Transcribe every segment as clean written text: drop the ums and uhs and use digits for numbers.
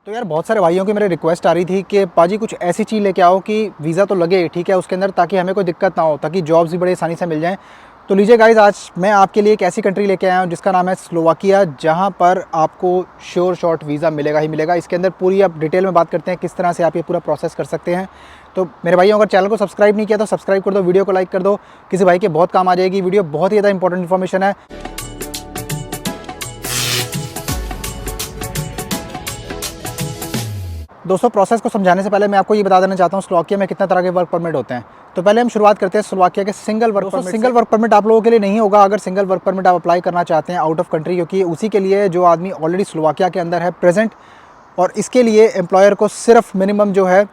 तो यार बहुत सारे भाइयों की मेरे रिक्वेस्ट आ रही थी कि पाजी कुछ ऐसी चीज़ लेके आओ कि वीज़ा तो लगे ठीक है उसके अंदर, ताकि हमें कोई दिक्कत ना हो, ताकि जॉब्स भी बड़े आसानी से मिल जाएं। तो लीजिए गाइस, आज मैं आपके लिए एक ऐसी कंट्री लेके आया हूँ जिसका नाम है स्लोवाकिया, जहाँ पर आपको श्योर शॉट वीज़ा मिलेगा ही मिलेगा। इसके अंदर पूरी आप डिटेल में बात करते हैं किस तरह से आप ये पूरा प्रोसेस कर सकते हैं। तो मेरे भाइयों, अगर चैनल को सब्सक्राइब नहीं किया तो सब्सक्राइब कर दो, वीडियो को लाइक कर दो, किसी भाई के बहुत काम आ जाएगी वीडियो, बहुत ही ज़्यादा इंपॉर्टेंट इन्फॉर्मेशन है। दोस्तों, प्रोसेस को समझाने से पहले मैं आपको ये बता देना चाहता हूँ स्लोवाकिया में कितने तरह के वर्क परमिट होते हैं। तो पहले हम शुरुआत करते हैं स्लोवाकिया के single work permit. Single work permit आप लोगों के लिए नहीं होगा अगर सिंगल वर्क परमिट आप अप्लाई करना चाहते हैं आउट ऑफ कंट्री, क्योंकि उसी के लिए जो आदमी ऑलरेडी स्लोवाकिया के अंदर है प्रेजेंट, और इसके लिए एम्प्लॉयर को सिर्फ मिनिमम जो है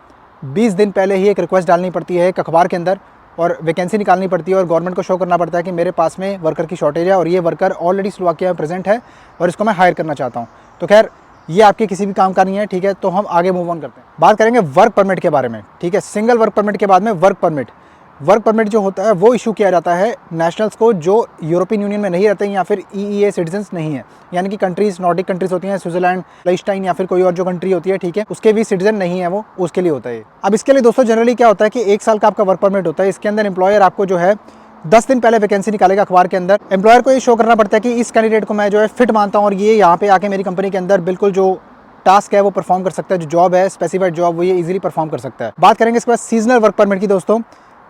20 दिन पहले ही एक रिक्वेस्ट डालनी पड़ती है एक अखबार के अंदर, और वैकेंसी निकालनी पड़ती है और गवर्नमेंट को शो करना पड़ता है कि मेरे पास में वर्कर की शॉर्टेज है और ये वर्कर ऑलरेडी स्लोवाकिया में प्रेजेंट है और इसको मैं हायर करना चाहता हूँ। तो खैर, ये आपके किसी भी काम का नहीं है, ठीक है। तो हम आगे मूव ऑन करते हैं, बात करेंगे वर्क परमिट के बारे में, ठीक है। सिंगल वर्क परमिट के बाद में वर्क परमिट जो होता है वो इशू किया जाता है नेशनल्स को जो यूरोपियन यूनियन में नहीं रहते हैं या फिर EEA सिटीजन्स नहीं है, यानी कि कंट्रीज, नॉर्डिक कंट्रीज होती हैं, स्विट्जरलैंड, लाइechtenstein या फिर कोई और जो कंट्री होती है, ठीक है, उसके भी सिटीजन नहीं है वो, उसके लिए होता है। अब इसके लिए दोस्तों जनरली क्या होता है कि 1 साल का आपका वर्क परमिट होता है। इसके अंदर एम्प्लॉयर आपको जो है 10 दिन पहले वैकेंसी निकालेगा अखबार के अंदर। एम्प्लॉयर को ये शो करना पड़ता है कि इस कैंडिडेट को मैं जो है फिट मानता हूँ और ये यहाँ पे आके मेरी कंपनी के अंदर बिल्कुल जो टास्क है वो परफॉर्म कर सकता है, जो जॉब है स्पेसिफाइड जॉब वो ये इजीली परफॉर्म कर सकता है। बात करेंगे इसके बाद सीजनल वर्क परमिट की। दोस्तों,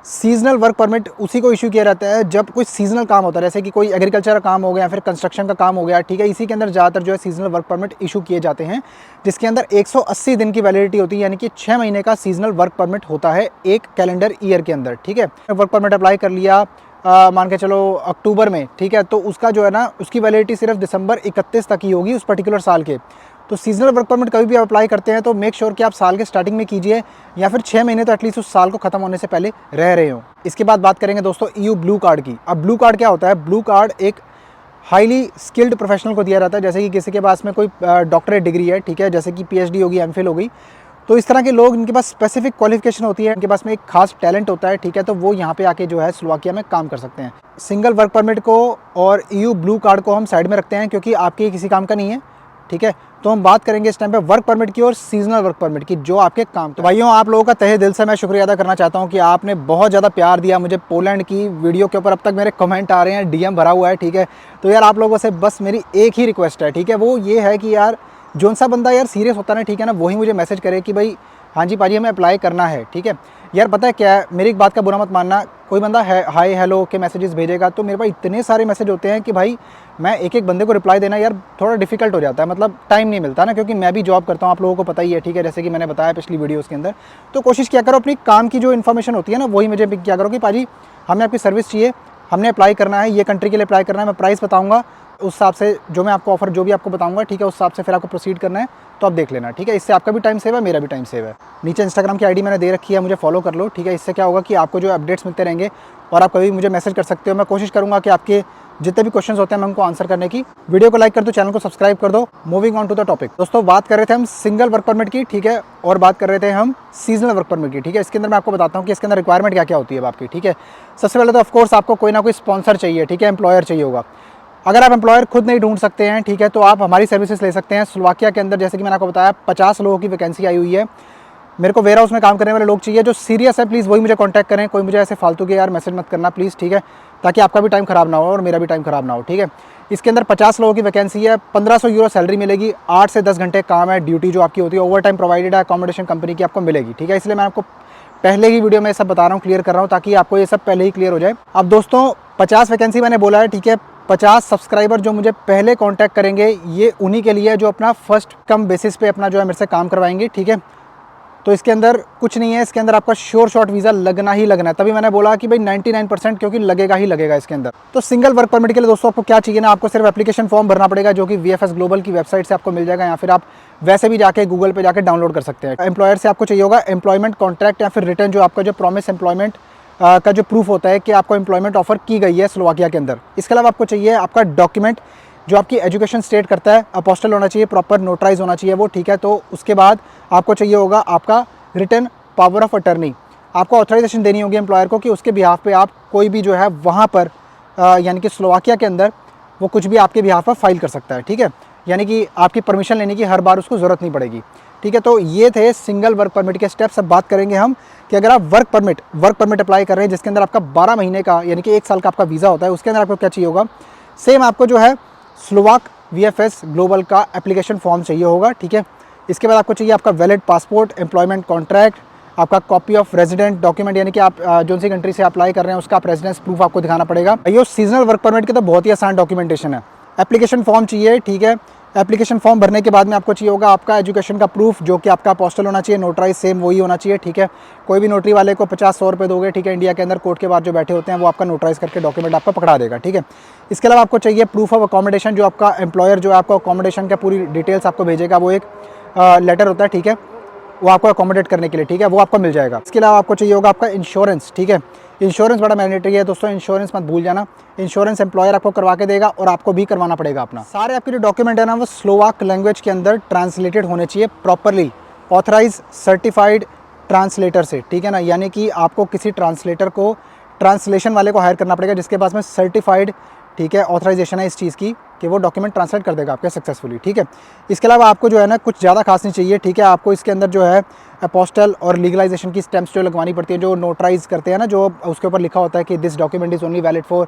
सीजनल वर्क परमिट उसी को इशू किया जाता है जब कोई सीजनल काम होता है, जैसे कि कोई एग्रीकल्चर का काम हो गया या फिर कंस्ट्रक्शन का काम हो गया, ठीक है। इसी के अंदर ज़्यादातर जो है सीजनल वर्क परमिट इशू किए जाते हैं, जिसके अंदर 180 दिन की वैलिडिटी होती है, यानी कि 6 महीने का सीजनल वर्क परमिट होता है एक कैलेंडर ईयर के अंदर, ठीक है। वर्क परमिट अप्लाई कर लिया मान के चलो अक्टूबर में, ठीक है, तो उसका जो है ना उसकी वैलिडिटी सिर्फ दिसंबर 31 तक ही होगी उस पर्टिकुलर साल के। तो सीजनल वर्क परमिट कभी भी आप अप्लाई करते हैं तो मेक श्योर कि आप साल के स्टार्टिंग में कीजिए या फिर 6 महीने तो एटलीस्ट उस साल को खत्म होने से पहले रह रहे हो। इसके बाद बात करेंगे दोस्तों EU ब्लू कार्ड की। अब ब्लू कार्ड क्या होता है? ब्लू कार्ड एक हाईली स्किल्ड प्रोफेशनल को दिया जाता है, जैसे कि किसी के पास में कोई डॉक्टरेट डिग्री है, ठीक है, जैसे कि PhD होगी, MPhil हो गई, तो इस तरह के लोग, इनके पास स्पेसिफिक क्वालिफिकेशन होती है, इनके पास में एक खास टैलेंट होता है, ठीक है, तो वो यहाँ पे आके जो है स्लोवाकिया में काम कर सकते हैं। सिंगल वर्क परमिट को और EU ब्लू कार्ड को हम साइड में रखते हैं क्योंकि आपके किसी काम का नहीं है, ठीक है। तो हम बात करेंगे इस टाइम पे वर्क परमिट की और सीजनल वर्क परमिट की, जो आपके काम। तो भाइयों, आप लोगों का तहे दिल से मैं शुक्रिया अदा करना चाहता हूँ कि आपने बहुत ज़्यादा प्यार दिया मुझे पोलैंड की वीडियो के ऊपर। अब तक मेरे कमेंट आ रहे हैं, DM भरा हुआ है, ठीक है। तो यार आप लोगों से बस मेरी एक ही रिक्वेस्ट है, ठीक है, वो ये है कि यार जौन सा बंदा यार सीरियस होता है ना, ठीक है ना, वही मुझे मैसेज करे कि भाई हाँ जी पाजी हमें अप्लाई करना है, ठीक है। यार पता है क्या है, मेरी एक बात का बुरा मत मानना, कोई बंदा है हाय हेलो के मैसेजेस भेजेगा तो मेरे पास इतने सारे मैसेज होते हैं कि भाई मैं एक एक बंदे को रिप्लाई देना यार थोड़ा डिफिकल्ट हो जाता है, मतलब टाइम नहीं मिलता ना, क्योंकि मैं भी जॉब करता हूँ, आप लोगों को पता ही है, ठीक है, जैसे कि मैंने बताया पिछली वीडियोज़ के अंदर। तो कोशिश किया करो अपनी काम की जो इन्फॉर्मेशन होती है ना वही मुझे किया करो कि पाजी हमें आपकी सर्विस चाहिए, हमने अप्लाई करना है, ये कंट्री के लिए अप्लाई करना है, मैं प्राइस बताऊँगा, उस हिसाब से जो मैं आपको ऑफर जो भी आपको बताऊंगा, ठीक है, उस हिसाब से फिर आपको प्रोसीड करना है, तो आप देख लेना, ठीक है। इससे आपका भी टाइम सेव है, मेरा भी टाइम सेव है। नीचे इंस्टाग्राम की ID मैंने दे रखी है, मुझे फॉलो कर लो, ठीक है। इससे क्या होगा कि आपको जो अपडेट्स मिलते रहेंगे और आप कभी मुझे मैसेज कर सकते हो। मैं कोशिश करूँगा कि आपके जितने भी क्वेश्चंस होते हैं मैं उनको आंसर करने की। वीडियो को लाइक कर दो, चैनल को सब्सक्राइब कर दो। Moving on to the topic. दोस्तों, बात कर रहे थे हम सिंगल वर्क परमिट की, ठीक है, और बात कर रहे थे हम सीजनल वर्क परमिट की, ठीक है। इसके अंदर मैं आपको बताता हूँ कि इसके अंदर रिक्वायरमेंट क्या क्या होती है आपकी, ठीक है। सबसे पहले तो ऑफकोर्स आपको कोई ना कोई स्पॉन्सर चाहिए, ठीक है, एम्प्लॉयर चाहिए होगा। अगर आप एम्प्लॉयर खुद नहीं ढूंढ सकते हैं, ठीक है, तो आप हमारी सर्विसेज ले सकते हैं। स्लोवाकिया के अंदर जैसे कि मैंने आपको बताया 50 लोगों की वैकेंसी आई हुई है। मेरे को वेयर हाउस में काम करने वाले लोग चाहिए, जो सीरियस है प्लीज़ वही मुझे कांटेक्ट करें, कोई मुझे ऐसे फालतू के यार मैसेज मत करना प्लीज़, ठीक है, ताकि आपका भी टाइम ख़राब ना हो और मेरा भी टाइम ख़राब ना हो, ठीक है। इसके अंदर 50 लोगों की वैकेंसी है, 1500 यूरो सैलरी मिलेगी, 8 से 10 घंटे काम है, ड्यूटी जो आपकी होती है, ओवर टाइम प्रोवाइडेड है, अकोमोडेशन कंपनी की आपको मिलेगी, ठीक है। इसलिए मैं आपको पहले ही वीडियो में सब बता रहा हूँ, क्लियर कर रहा हूँ, ताकि आपको ये सब पहले ही क्लियर हो जाए। अब दोस्तों 50 वैकेंसी मैंने बोला है, ठीक है। 50 सब्सक्राइबर जो मुझे पहले कांटेक्ट करेंगे ये उन्हीं के लिए जो अपना फर्स्ट कम बेसिस पे अपना जो है मेरे से काम करवाएंगे, ठीक है। तो इसके अंदर कुछ नहीं है, इसके अंदर आपका श्योर शॉट वीज़ा लगना ही लगना है, तभी मैंने बोला कि भाई 99% क्योंकि लगेगा ही लगेगा इसके अंदर। तो सिंगल वर्क परमिट के लिए दोस्तों आपको क्या चाहिए ना, आपको सिर्फ एप्लीकेशन फॉर्म भरना पड़ेगा, जो कि VFS ग्लोबल की वेबसाइट से आपको मिल जाएगा, या फिर आप वैसे भी जाके गूगल पे जाके डाउनलोड कर सकते हैं। एम्प्लॉयर से आपको चाहिए होगा एम्प्लॉयमेंट कॉन्ट्रैक्ट या फिर रिटर्न, जो आपका जो प्रॉमिस एम्प्लॉयमेंट का जो प्रूफ होता है कि आपको एम्प्लॉयमेंट ऑफर की गई है स्लोवाकिया के अंदर। इसके अलावा आपको चाहिए आपका डॉक्यूमेंट जो आपकी एजुकेशन स्टेट करता है, अपोस्टल होना चाहिए, प्रॉपर नोटराइज होना चाहिए वो, ठीक है। तो उसके बाद आपको चाहिए होगा आपका रिटर्न पावर ऑफ अटर्नी, आपको ऑथराइजेशन देनी होगी एम्प्लॉयर को कि उसके बिहाफ पे आप कोई भी जो है वहाँ पर यानी कि स्लोवाकिया के अंदर वो कुछ भी आपके बिहाफ पर फाइल कर सकता है, ठीक है। यानी कि आपकी परमिशन लेने की हर बार उसको ज़रूरत नहीं पड़ेगी। ठीक है, तो ये थे सिंगल वर्क परमिट के स्टेप्स। अब बात करेंगे हम कि अगर आप वर्क परमिट अप्लाई कर रहे हैं जिसके अंदर आपका 12 महीने का यानी कि 1 साल का आपका वीज़ा होता है, उसके अंदर आपको क्या चाहिए होगा, सेम आपको जो है स्लोवाक VFS ग्लोबल का एप्लीकेशन फॉर्म चाहिए होगा। ठीक है, इसके बाद आपको चाहिए आपका वैलिड पासपोर्ट, एम्प्लॉयमेंट कॉन्ट्रैक्ट, आपका कॉपी ऑफ रेजिडेंट डॉक्यूमेंट, यानी कि आप जो सी कंट्री से अप्लाई कर रहे हैं उसका आप रेजिडेंस प्रूफ आपको दिखाना पड़ेगा। ये सीजनल वर्क परमिट के तो बहुत ही आसान डॉक्यूमेंटेशन है। एप्लीकेशन फॉर्म चाहिए। ठीक है, एप्लीकेशन फॉर्म भरने के बाद में आपको चाहिए होगा आपका एजुकेशन का प्रूफ, जो कि आपका पोस्टल होना चाहिए, नोटराइज सेम वही होना चाहिए। ठीक है, कोई भी नोटरी वाले को 50-100 रुपये दोगे, ठीक है, इंडिया के अंदर कोर्ट के बाद जो बैठे होते हैं वो आपका नोटराइज करके डॉक्यूमेंट आपका पकड़ा देगा। ठीक है, इसके अलावा आपको चाहिए प्रूफ ऑफ अकोमोडेशन, जो आपका एम्प्लॉयर जो है आपको अकोमोडेशन का पूरी डिटेल्स आपको भेजेगा, वो एक लेटर होता है। ठीक है, वो आपको अकोमोडेट करने के लिए, ठीक है, वो आपको मिल जाएगा। इसके अलावा आपको चाहिए होगा आपका इंश्योरेंस। ठीक है, इंश्योरेंस बड़ा मैंडेटरी है दोस्तों, इंश्योरेंस मत भूल जाना। इंश्योरेंस एम्प्लॉयर आपको करवा के देगा और आपको भी करवाना पड़ेगा अपना। सारे आपके जो डॉक्यूमेंट है ना वो स्लोवाक लैंग्वेज के अंदर ट्रांसलेटेड होने चाहिए प्रॉपरली, ऑथराइज सर्टिफाइड ट्रांसलेटर से। ठीक है ना, यानी कि आपको किसी ट्रांसलेटर को, ट्रांसलेशन वाले को हायर करना पड़ेगा जिसके पास में सर्टिफाइड, ठीक है, ऑथराइजेशन है इस चीज़ की कि वो डॉक्यूमेंट ट्रांसलेट कर देगा आपके सक्सेसफुली। ठीक है, इसके अलावा आपको जो है ना कुछ ज़्यादा खास नहीं चाहिए। ठीक है, आपको इसके अंदर जो है अपोस्टल और लीगलाइजेशन की स्टैम्प्स जो लगवानी पड़ती है, जो नोटराइज करते हैं ना, जो उसके ऊपर लिखा होता है कि this document is only valid for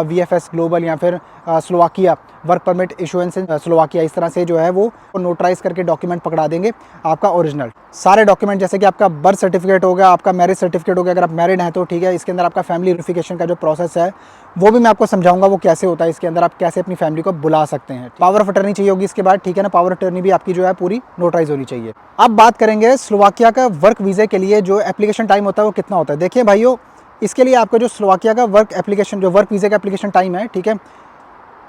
VFS global या फिर स्लोवाकिया वर्क परमिट इशुएंस इन स्लोवाकिया, इस तरह से जो है वो नोटराइज करके डॉक्यूमेंट पकड़ा देंगे आपका ओरिजिनल। सारे डॉक्यूमेंट जैसे कि आपका बर्थ सर्टिफिकेट हो गया, आपका मैरिज सर्टिफिकेट हो गया अगर आप मैरिड हैं तो, ठीक है, इसके अंदर आपका फैमिली वेरिफिकेशन का जो प्रोसेस है वो भी मैं आपको समझाऊंगा वो कैसे होता है, इसके अंदर आप कैसे अपनी फैमिली को बुला सकते हैं। पावर ऑफ अटर्नी चाहिए होगी इसके बाद। ठीक है ना, पावर ऑफ अटर्नी भी आपकी जो है पूरी नोटराइज होनी चाहिए। अब बात करेंगे स्लोवाकिया का वर्क वीज़े के लिए जो एप्लीकेशन टाइम होता है वो कितना होता है। देखिए भाइयों, इसके लिए आपका जो स्लोवाकिया का वर्क वीज़े का एप्लीकेशन टाइम है, ठीक है,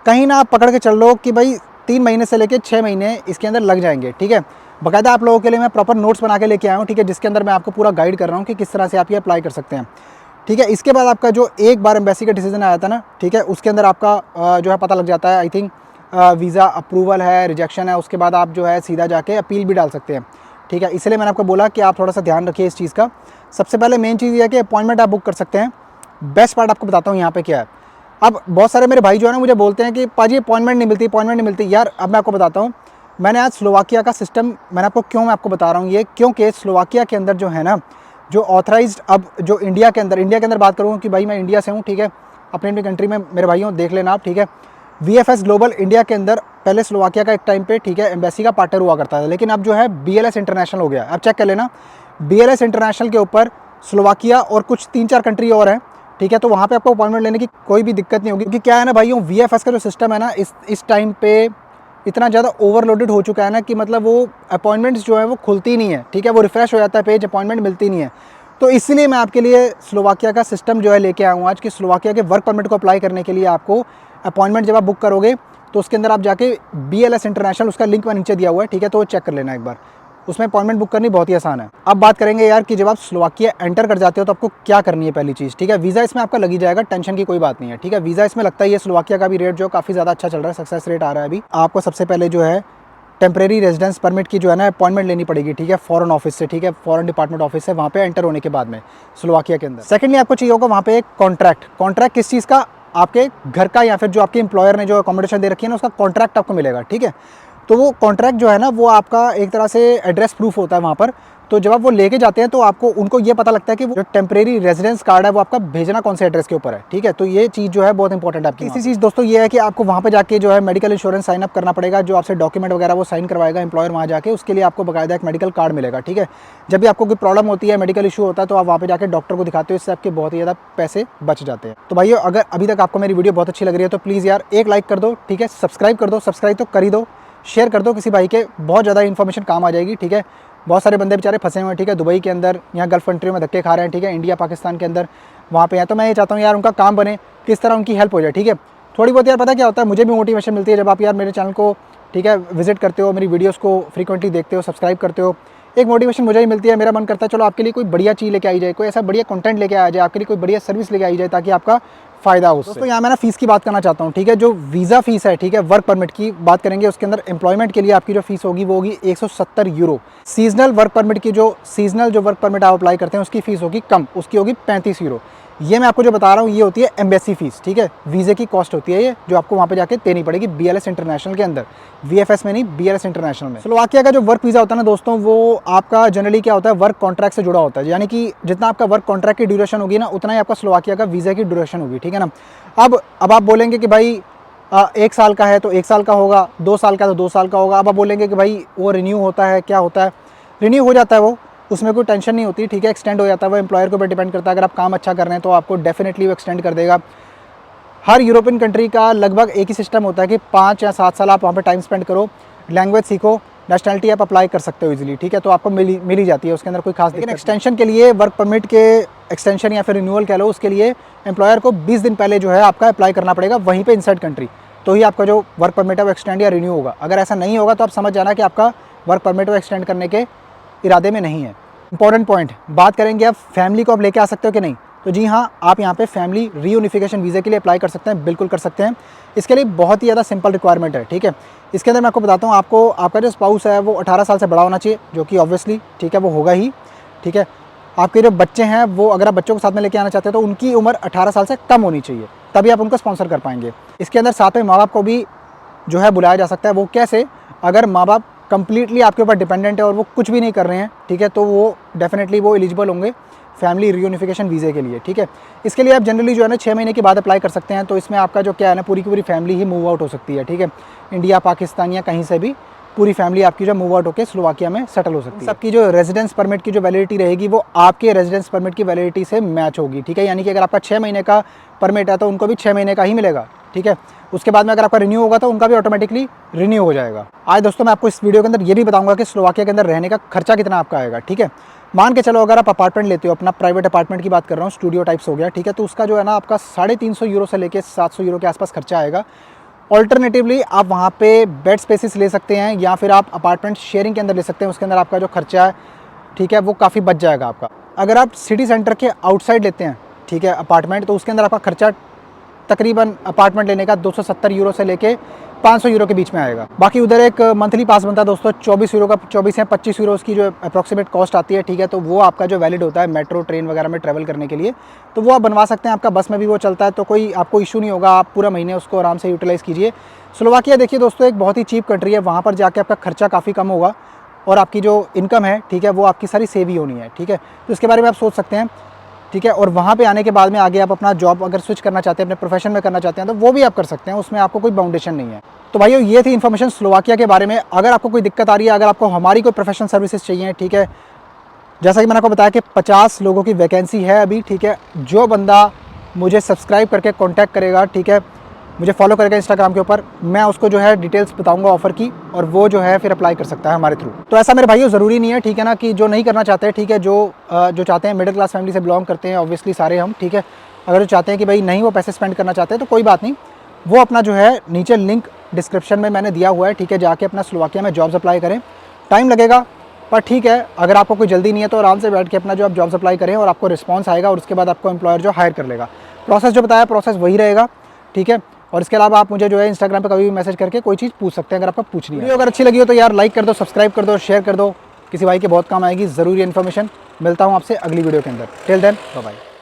कहीं ना आप पकड़ के चल लो कि भाई 3 महीने से लेकर 6 महीने इसके अंदर लग जाएंगे। ठीक है, बाकायदा आप लोगों के लिए मैं प्रॉपर नोट्स बना के लेके आया हूँ। ठीक है, जिसके अंदर मैं आपको पूरा गाइड कर रहा हूँ कि किस तरह से आप ये अप्लाई कर सकते हैं। ठीक है, इसके बाद आपका जो एक बार एम्बेसी का डिसीजन आया था ना, ठीक है, उसके अंदर आपका जो है पता लग जाता है, आई थिंक वीज़ा अप्रूवल है, रिजेक्शन है, उसके बाद आप जो है सीधा जाके अपील भी डाल सकते हैं। ठीक है, इसलिए मैंने आपको बोला कि आप थोड़ा सा ध्यान रखिए इस चीज़ का। सबसे पहले मेन चीज़ ये है कि अपॉइंटमेंट आप बुक कर सकते हैं। बेस्ट पार्ट आपको बताता हूँ यहाँ पे क्या है। अब बहुत सारे मेरे भाई जो है ना मुझे बोलते हैं कि पाजी अपॉइंटमेंट नहीं मिलती। यार अब मैं आपको बताता हूँ, मैंने आज स्लोवाकिया का सिस्टम, मैं आपको बता रहा हूँ ये, क्योंकि स्लोवाकिया के अंदर जो है ना, जो ऑथराइज्ड, अब जो इंडिया के अंदर बात करूँ कि भाई मैं इंडिया से हूँ, ठीक है, अपनी कंट्री में मेरे भाइयों देख लेना आप, ठीक है, VFS ग्लोबल इंडिया के अंदर पहले स्लोवाकिया का एक टाइम पे, ठीक है, एम्बेसी का पार्टनर हुआ करता था, लेकिन अब जो है BLS इंटरनेशनल हो गया। अब चेक कर लेना, BLS इंटरनेशनल के ऊपर स्लोवाकिया और कुछ 3-4 कंट्री और हैं। ठीक है, तो वहाँ पे आपको अपॉइंटमेंट लेने की कोई भी दिक्कत नहीं होगी, क्योंकि क्या है ना भाइयों, VFS का जो सिस्टम है ना इस टाइम पे इतना ज़्यादा ओवरलोडेड हो चुका है ना कि मतलब वो अपॉइंटमेंट्स जो है वो खुलती नहीं है। ठीक है, वो रिफ्रेश हो जाता है पेज, अपॉइंटमेंट मिलती नहीं है। तो इसलिए मैं आपके लिए स्लोवाकिया का सिस्टम जो है लेके आया हूँ आज, कि स्लोवाकिया के वर्क परमिट को अप्लाई करने के लिए आपको अपॉइंटमेंट जब आप बुक करोगे तो उसके अंदर आप जाके BLS इंटरनेशनल, उसका लिंक मैं नीचे दिया हुआ है, ठीक है, तो वो चेक कर लेना एक बार, उसमें अपॉइंटमेंट बुक करनी बहुत ही आसान है। अब बात करेंगे यार कि जब आप स्लोवाकिया एंटर कर जाते हो तो आपको क्या करनी है पहली चीज़। ठीक है, वीज़ा इसमें आपका लगी जाएगा, टेंशन की कोई बात नहीं है। ठीक है, वीज़ा इसमें लगता ही है। स्लोवाकिया का भी रेट जो काफ़ी ज़्यादा अच्छा चल रहा है, सक्सेस रेट आ रहा है अभी। आपको सबसे पहले जो है टेम्प्रेरी रेजिडेंस परमिट की जो है ना अपॉइंटमेंट लेनी पड़ेगी। ठीक है, फॉरेन ऑफिस से, ठीक है, फॉरेन डिपार्टमेंट ऑफिस से, वहाँ पे एंटर होने के बाद में स्लोवाकिया के अंदर। सेकेंडली आपको चाहिए होगा वहाँ पे एक कॉन्ट्रैक्ट किस चीज़ का, आपके घर का या फिर जो आपके एम्प्लॉयर ने जो अकोमोडेशन दे रखी है ना उसका कॉन्ट्रैक्ट आपको मिलेगा। ठीक है, तो वो कॉन्ट्रैक्ट जो है ना वो आपका एक तरह से एड्रेस प्रूफ होता है वहाँ पर। तो जब आप वो लेके जाते हैं तो आपको उनको ये पता लगता है कि वो जो टेम्प्रेरी रेजिडेंस कार्ड है वो आपका भेजना कौन से एड्रेस के ऊपर है। ठीक है, तो ये चीज़ जो है बहुत इंपॉर्टेंट है आपकी। इसी चीज़ दोस्तों ये है कि आपको वहाँ पे जाके जो है मेडिकल इंश्योरेंस साइन अप करना पड़ेगा, जो आपसे डॉक्यूमेंट वगैरह वो साइन करवाएगा एम्प्लॉयर वहाँ जाके, उसके लिए आपको बाकायदा एक मेडिकल कार्ड मिलेगा। ठीक है, जब भी आपको कोई प्रॉब्लम होती है, मेडिकल इशू होता है, तो आप वहाँ पे जाकर डॉक्टर को दिखाते हो, इससे आपके बहुत ही ज़्यादा पैसे बच जाते हैं। तो भाइयों, अगर अभी तक आपको मेरी वीडियो बहुत अच्छी लग रही है तो प्लीज़ यार एक लाइक कर दो, ठीक है, सब्सक्राइब कर दो, सब्सक्राइब तो कर ही दो, शेयर कर दो किसी भाई के, बहुत ज़्यादा इन्फॉर्मेशन काम आ जाएगी। ठीक है, बहुत सारे बंदे बेचारे फंसे हुए हैं, ठीक है, दुबई के अंदर, यहाँ गल्फ कंट्रियों में धक्के खा रहे हैं, ठीक है, इंडिया पाकिस्तान के अंदर वहाँ पे हैं। तो मैं ये चाहता हूँ यार उनका काम बने, किस तरह उनकी हेल्प हो जाए। ठीक है, थोड़ी बहुत यार पता क्या होता है, मुझे भी मोटिवेशन मिलती है जब आप यार मेरे चैनल को, ठीक है, विजिट करते हो, मेरी वीडियोज़ को फ्रीक्वेंटली देखते हो, सब्सक्राइब करते हो, एक मोटिवेशन मुझे ही मिलती है। मेरा मन करता है चलो आपके लिए कोई बढ़िया चीज़ लेके आई जाए, कोई ऐसा बढ़िया कंटेंट लेके आ जाए, आपके लिए कोई बढ़िया सर्विस लेके आई जाए, ताकि आपका फ़ायदा हो। दोस्तों यहाँ मैं ना फ़ीस की बात करना चाहता हूँ। ठीक है, जो वीज़ा फ़ीस है, ठीक है, वर्क परमिट की बात करेंगे, उसके अंदर एम्प्लॉयमेंट के लिए आपकी जो फ़ीस होगी वो होगी 170 यूरो। सीजनल वर्क परमिट की जो वर्क परमिट आप अप्लाई करते हैं उसकी फ़ीस होगी कम, उसकी होगी 35 यूरो। ये मैं आपको जो बता रहा हूँ ये होती है एम्बेसी फीस, ठीक है, वीज़े की कॉस्ट होती है ये, जो आपको वहाँ पे जाके देनी पड़ेगी BLS इंटरनेशनल के अंदर, VFS में नहीं, BLS इंटरनेशनल में। स्लोवाकिया का जो वर्क वीज़ा होता है ना दोस्तों, वो आपका जनरली क्या होता है, वर्क कॉन्ट्रैक्ट से जुड़ा होता है, यानी कि जितना आपका वर्क कॉन्ट्रैक्ट की ड्यूरेशन होगी ना, उतना ही आपका स्लोवाकिया का वीज़ा की ड्यूरेशन होगी, ठीक है ना। अब आप बोलेंगे कि भाई 1 साल का है तो 1 साल का होगा, 2 साल का तो 2 साल का होगा। अब आप बोलेंगे कि भाई वो रिन्यू होता है, क्या होता है, रिन्यू हो जाता है वो, उसमें कोई टेंशन नहीं होती, ठीक है, एक्सटेंड हो जाता है, वो एम्प्लॉयर के ऊपर डिपेंड करता है। अगर आप काम अच्छा कर रहे हैं तो आपको डेफिनेटली वो एक्सटेंड कर देगा। हर यूरोपियन कंट्री का लगभग एक ही सिस्टम होता है कि 5 या 7 साल आप वहाँ पे टाइम स्पेंड करो, लैंग्वेज सीखो, नेशनलिटी आप अप्लाई कर सकते हो इजीली, ठीक है, तो आपको मिल ही जाती है, उसके अंदर कोई खास। लेकिन एक्सटेंशन के लिए, वर्क परमिट के एक्सटेंशन या फिर रिन्यूअल कह लो, उसके लिए एम्प्लॉयर को 20 दिन पहले जो है आपका अप्लाई करना पड़ेगा वहीं पर इनसाइड कंट्री, तो ही आपका जो वर्क परमिट है वो एक्सटेंड या रिन्यू होगा। अगर ऐसा नहीं होगा तो आप समझ जाना कि आपका वर्क परमिट वो एक्सटेंड करने के इरादे में नहीं है। इंपॉर्टेंट पॉइंट, बात करेंगे आप फैमिली को आप लेके आ सकते हो कि नहीं, तो जी हाँ, आप यहाँ पे फैमिली रीयूनिफिकेशन वीज़े के लिए अप्लाई कर सकते हैं, बिल्कुल कर सकते हैं। इसके लिए बहुत ही ज़्यादा सिंपल रिक्वायरमेंट है, ठीक है। इसके अंदर मैं आपको बताता हूँ, आपको आपका जो स्पाउस है वो 18 साल से बड़ा होना चाहिए, जो कि ऑब्वियसली ठीक है वो होगा ही, ठीक है। आपके जो बच्चे हैं वो, अगर आप बच्चों को साथ में लेके आना चाहते हैं तो उनकी उम्र 18 साल से कम होनी चाहिए, तभी आप उनको स्पॉन्सर कर पाएंगे। इसके अंदर साथ में माँ बाप को भी जो है बुलाया जा सकता है। वो कैसे, अगर माँ बाप कंप्लीटली आपके ऊपर डिपेंडेंट है और वो कुछ भी नहीं कर रहे हैं, ठीक है, तो वो डेफिनेटली वो एलिजिबल होंगे फैमिली रीयूनिफिकेशन वीज़े के लिए, ठीक है। इसके लिए आप जनरली जो है ना 6 महीने के बाद अप्लाई कर सकते हैं, तो इसमें आपका जो क्या है ना, पूरी की पूरी फैमिली ही मूव आउट हो सकती है, ठीक है। इंडिया, पाकिस्तान या कहीं से भी पूरी फैमिली आपकी जो मूव आउट होकर स्लोवाकिया में सेटल हो सकती है। सबकी जो रेजिडेंस परमिट की जो वैलिडिटी रहेगी वो आपके रेजिडेंस परमिट की वैलिडिटी से मैच होगी, ठीक है। यानी कि अगर आपका 6 महीने का परमिट है तो उनको भी 6 महीने का ही मिलेगा, ठीक है। उसके बाद में अगर आपका रिन्यू होगा तो उनका भी ऑटोमेटिकली रिन्यू हो जाएगा। आज दोस्तों मैं आपको इस वीडियो के अंदर ये भी बताऊंगा कि स्लोवाकिया के अंदर रहने का खर्चा कितना आपका आएगा, ठीक है। मान के चलो अगर आप अपार्टमेंट लेते हो, अपना प्राइवेट अपार्टमेंट की बात कर रहा हूँ, स्टूडियो टाइप्स हो गया, ठीक है, तो उसका जो है ना आपका 350 यूरो से लेके 700 यूरो के आसपास खर्चा आएगा। ऑल्टरनेटिवली आप वहाँ पे बेड स्पेसिस ले सकते हैं या फिर आप अपार्टमेंट शेयरिंग के अंदर ले सकते हैं, उसके अंदर आपका जो खर्चा है, ठीक है, वो काफ़ी बच जाएगा आपका। अगर आप सिटी सेंटर के आउटसाइड लेते हैं, ठीक है, अपार्टमेंट, तो उसके अंदर आपका खर्चा तकरीबन अपार्टमेंट लेने का 270 यूरो से लेके 500 यूरो के बीच में आएगा। बाकी उधर एक मंथली पास बनता है दोस्तों 24 यूरो का, 24 या 25 यूरो उसकी जो अप्रॉक्सीमेट कॉस्ट आती है, ठीक है, तो वो आपका जो वैलिड होता है मेट्रो ट्रेन वगैरह में ट्रैवल करने के लिए, तो वो आप बनवा सकते हैं। आपका बस में भी वो चलता है, तो कोई आपको इशू नहीं होगा, आप पूरा महीने उसको आराम से यूटिलाइज़ कीजिए। स्लोवाकिया देखिए दोस्तों एक बहुत ही चीप कंट्री है, वहाँ पर जाके आपका खर्चा काफ़ी कम होगा और आपकी जो इनकम है, ठीक है, वो आपकी सारी सेव ही होनी है, ठीक है, तो इसके बारे में आप सोच सकते हैं, ठीक है। और वहाँ पे आने के बाद में आगे आप अपना जॉब अगर स्विच करना चाहते हैं, अपने प्रोफेशन में करना चाहते हैं, तो वो भी आप कर सकते हैं, उसमें आपको कोई बाउंडेशन नहीं है। तो भाइयों ये थी इन्फॉर्मेशन स्लोवाकिया के बारे में। अगर आपको कोई दिक्कत आ रही है, अगर आपको हमारी कोई प्रोफेशनल सर्विसेज चाहिए, ठीक है, जैसा कि मैंने आपको बताया कि 50 लोगों की वैकेंसी है अभी, ठीक है। जो बंदा मुझे सब्सक्राइब करके कॉन्टैक्ट करेगा, ठीक है, मुझे फॉलो करेगा इंस्टाग्राम के ऊपर, मैं उसको जो है डिटेल्स बताऊंगा ऑफर की, और वो जो है फिर अप्लाई कर सकता है हमारे थ्रू। तो ऐसा मेरे भाइयों ज़रूरी नहीं है, ठीक है ना, कि जो नहीं करना चाहते, ठीक है, जो चाहते हैं, मिडिल क्लास फैमिली से बिलोंग करते हैं ऑब्वियसली सारे हम, ठीक है। अगर जो चाहते हैं कि भाई नहीं वो पैसे स्पेंड करना चाहते हैं तो कोई बात नहीं, वो अपना जो है नीचे लिंक डिस्क्रिप्शन में मैंने दिया हुआ है, ठीक है, जाके अपना स्लोवाकिया में जॉब्स अप्लाई करें। टाइम लगेगा पर ठीक है, अगर आपको कोई जल्दी नहीं है तो आराम से बैठ के अपना जो आप जॉब्स अप्लाई करें और आपको रिस्पॉन्स आएगा और उसके बाद आपको एम्प्लॉयर जो हायर कर लेगा। प्रोसेस जो बताया प्रोसेस वही रहेगा, ठीक है। और इसके अलावा आप मुझे जो है इंस्टाग्राम पे कभी भी मैसेज करके कोई चीज़ पूछ सकते हैं अगर आपको पूछनी है। वीडियो अगर अच्छी लगी हो तो यार लाइक कर दो, सब्सक्राइब कर दो, शेयर कर दो, किसी भाई के बहुत काम आएगी ज़रूरी इन्फॉर्मेशन। मिलता हूँ आपसे अगली वीडियो के अंदर। Till then bye bye.